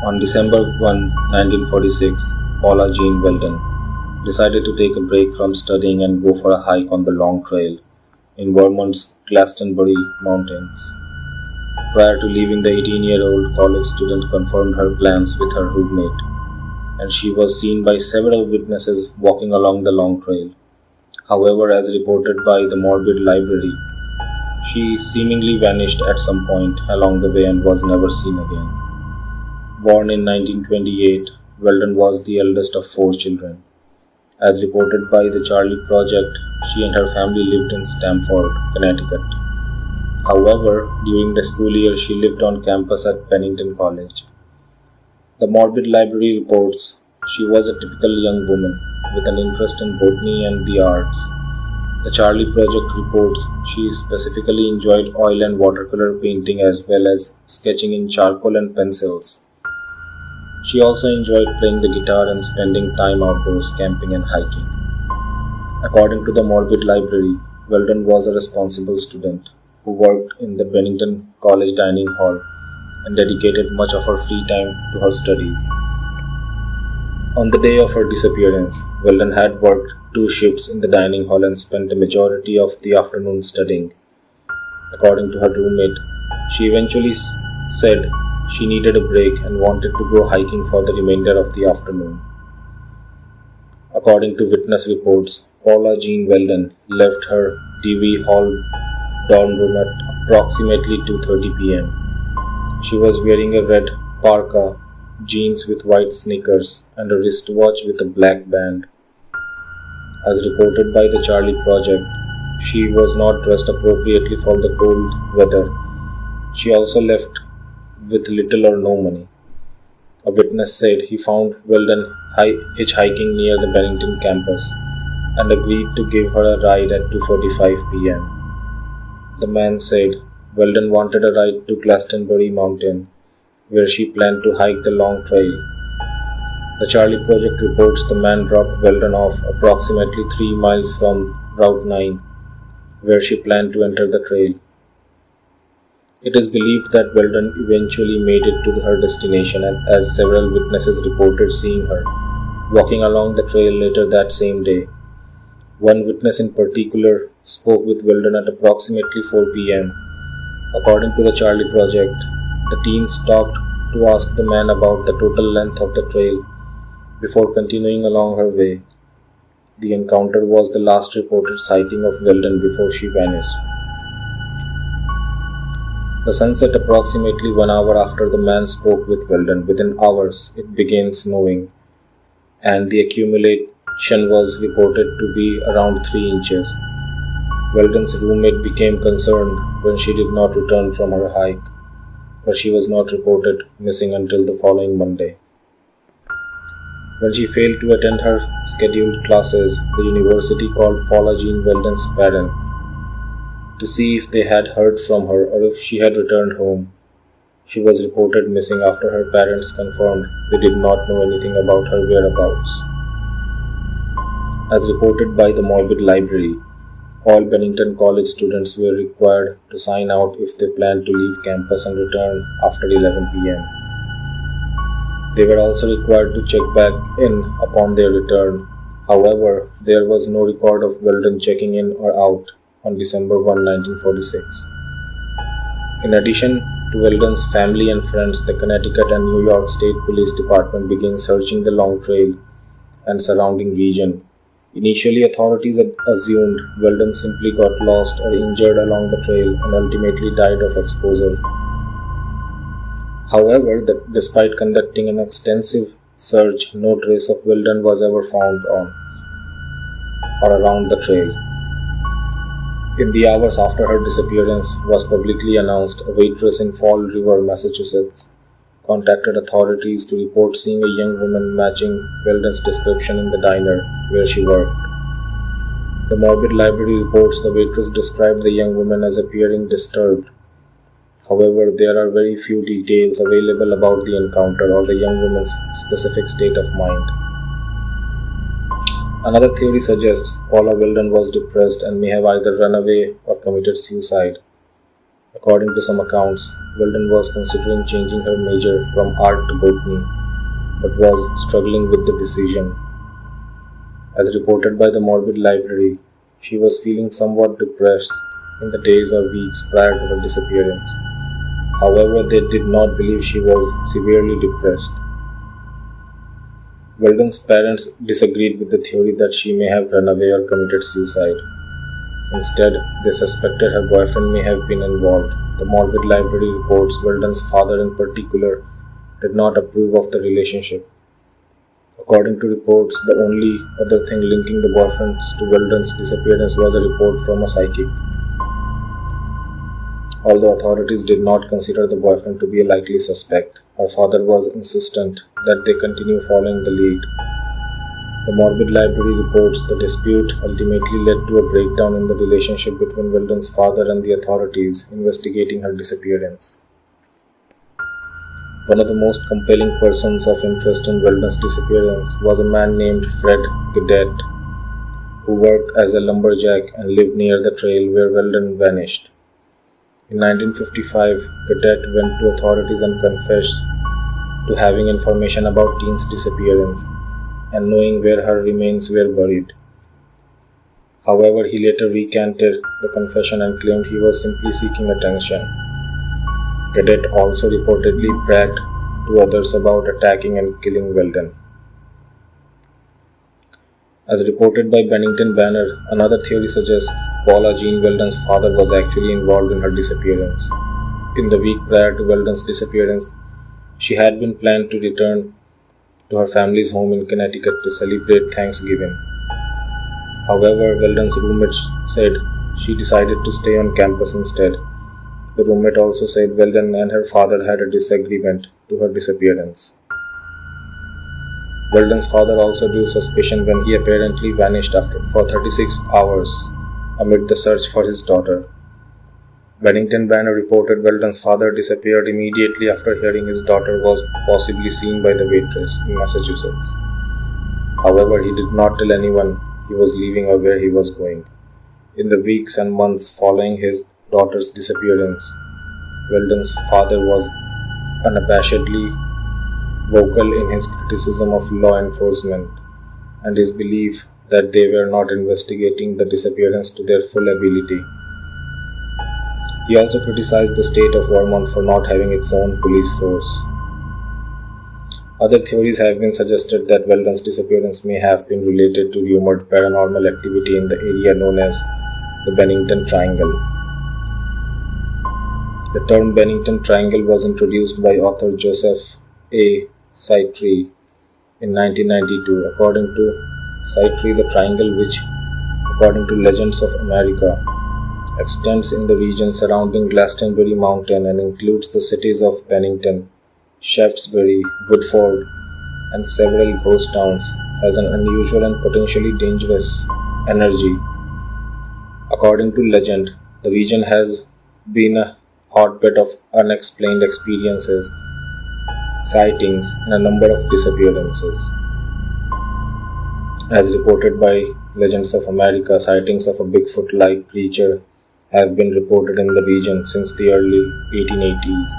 On December 1, 1946, Paula Jean Weldon decided to take a break from studying and go for a hike on the Long Trail in Vermont's Glastonbury Mountains. Prior to leaving, the 18-year-old college student confirmed her plans with her roommate, and she was seen by several witnesses walking along the Long Trail. However, as reported by the Morbid Library, she seemingly vanished at some point along the way and was never seen again. Born in 1928, Weldon was the eldest of 4 children. As reported by the Charlie Project, she and her family lived in Stamford, Connecticut. However, during the school year, she lived on campus at Pennington College. The Morbid Library reports she was a typical young woman with an interest in botany and the arts. The Charlie Project reports she specifically enjoyed oil and watercolor painting as well as sketching in charcoal and pencils. She also enjoyed playing the guitar and spending time outdoors camping and hiking. According to the Morbid Library, Weldon was a responsible student who worked in the Pennington College dining hall and dedicated much of her free time to her studies. On the day of her disappearance, Weldon had worked 2 shifts in the dining hall and spent a majority of the afternoon studying. According to her roommate, she eventually said she needed a break and wanted to go hiking for the remainder of the afternoon. According to witness reports, Paula Jean Weldon left her DV Hall dorm room at approximately 2:30 p.m. She was wearing a red parka, jeans with white sneakers, and a wristwatch with a black band. As reported by the Charlie Project, she was not dressed appropriately for the cold weather. She also left with little or no money. A witness said he found Weldon hitchhiking near the Bennington campus and agreed to give her a ride at 2:45 p.m. The man said Weldon wanted a ride to Glastonbury Mountain, where she planned to hike the Long Trail. The Charlie Project reports the man dropped Weldon off approximately 3 miles from Route 9, where she planned to enter the trail. It is believed that Weldon eventually made it to her destination, as several witnesses reported seeing her walking along the trail later that same day. One witness in particular spoke with Weldon at approximately 4 p.m. According to the Charlie Project, the teen stopped to ask the man about the total length of the trail before continuing along her way. The encounter was the last reported sighting of Weldon before she vanished. The sun set approximately 1 hour after the man spoke with Weldon. Within hours, it began snowing, and the accumulation was reported to be around 3 inches. Weldon's roommate became concerned when she did not return from her hike, but she was not reported missing until the following Monday. When she failed to attend her scheduled classes, the university called Paula Jean Weldon's parents to see if they had heard from her or if she had returned home. She was reported missing after her parents confirmed they did not know anything about her whereabouts. As reported by the Morbid Library, all Pennington College students were required to sign out if they planned to leave campus and return after 11 p.m. They were also required to check back in upon their return. However, there was no record of Weldon checking in or out on December 1, 1946. In addition to Weldon's family and friends, the Connecticut and New York State Police Department began searching the Long Trail and surrounding region. Initially, authorities had assumed Weldon simply got lost or injured along the trail and ultimately died of exposure. However, despite conducting an extensive search, no trace of Weldon was ever found on or around the trail. In the hours after her disappearance was publicly announced, a waitress in Fall River, Massachusetts, contacted authorities to report seeing a young woman matching Weldon's description in the diner where she worked. The Morbid Library reports the waitress described the young woman as appearing disturbed. However, there are very few details available about the encounter or the young woman's specific state of mind. Another theory suggests Paula Weldon was depressed and may have either run away or committed suicide. According to some accounts, Weldon was considering changing her major from art to botany, but was struggling with the decision. As reported by the Morbid Library, she was feeling somewhat depressed in the days or weeks prior to her disappearance. However, they did not believe she was severely depressed. Weldon's parents disagreed with the theory that she may have run away or committed suicide. Instead, they suspected her boyfriend may have been involved. The Morbid Library reports Weldon's father in particular did not approve of the relationship. According to reports, the only other thing linking the boyfriends to Weldon's disappearance was a report from a psychic. Although authorities did not consider the boyfriend to be a likely suspect, her father was insistent that they continue following the lead. The Morbid Library reports the dispute ultimately led to a breakdown in the relationship between Weldon's father and the authorities investigating her disappearance. One of the most compelling persons of interest in Weldon's disappearance was a man named Fred Gadet, who worked as a lumberjack and lived near the trail where Weldon vanished. In 1955, Gadet went to authorities and confessed to having information about Teen's disappearance and knowing where her remains were buried. However, he later recanted the confession and claimed he was simply seeking attention. Gadet also reportedly bragged to others about attacking and killing Weldon. As reported by Bennington Banner, another theory suggests Paula Jean Weldon's father was actually involved in her disappearance. In the week prior to Weldon's disappearance, she had been planned to return to her family's home in Connecticut to celebrate Thanksgiving. However, Weldon's roommate said she decided to stay on campus instead. The roommate also said Weldon and her father had a disagreement to her disappearance. Weldon's father also drew suspicion when he apparently vanished for 36 hours amid the search for his daughter. Bennington Banner reported Weldon's father disappeared immediately after hearing his daughter was possibly seen by the waitress in Massachusetts. However, he did not tell anyone he was leaving or where he was going. In the weeks and months following his daughter's disappearance, Weldon's father was unabashedly vocal in his criticism of law enforcement and his belief that they were not investigating the disappearance to their full ability. He also criticized the state of Vermont for not having its own police force. Other theories have been suggested that Weldon's disappearance may have been related to rumored paranormal activity in the area known as the Bennington Triangle. The term Bennington Triangle was introduced by author Joseph A. Sittree in 1992. According to Sittree, the triangle, which, according to Legends of America, extends in the region surrounding Glastonbury Mountain and includes the cities of Bennington, Shaftesbury, Woodford, and several ghost towns, has an unusual and potentially dangerous energy. According to legend, the region has been a hotbed of unexplained experiences, sightings, and a number of disappearances. As reported by Legends of America, sightings of a Bigfoot-like creature have been reported in the region since the early 1880s,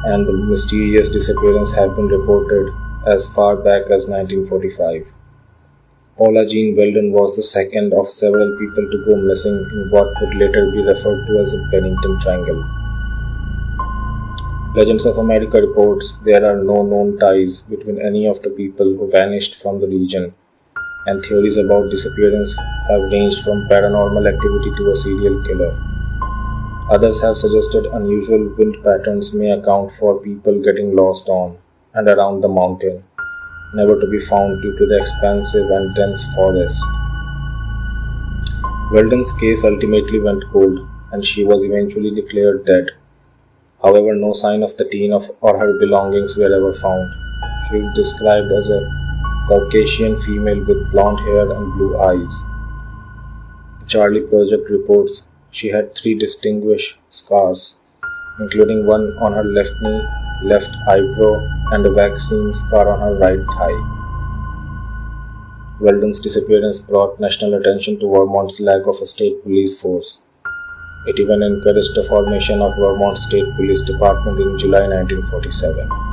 and the mysterious disappearance have been reported as far back as 1945. Paula Jean Weldon was the second of several people to go missing in what would later be referred to as the Bennington Triangle. Legends of America reports there are no known ties between any of the people who vanished from the region, and theories about disappearance have ranged from paranormal activity to a serial killer. Others have suggested unusual wind patterns may account for people getting lost on and around the mountain, never to be found due to the expansive and dense forest. Weldon's case ultimately went cold, and she was eventually declared dead. However, no sign of the teen or her belongings were ever found. She is described as a Caucasian female with blonde hair and blue eyes. The Charlie Project reports she had 3 distinguished scars, including one on her left knee, left eyebrow, and a vaccine scar on her right thigh. Weldon's disappearance brought national attention to Vermont's lack of a state police force. It even encouraged the formation of Vermont State Police Department in July 1947.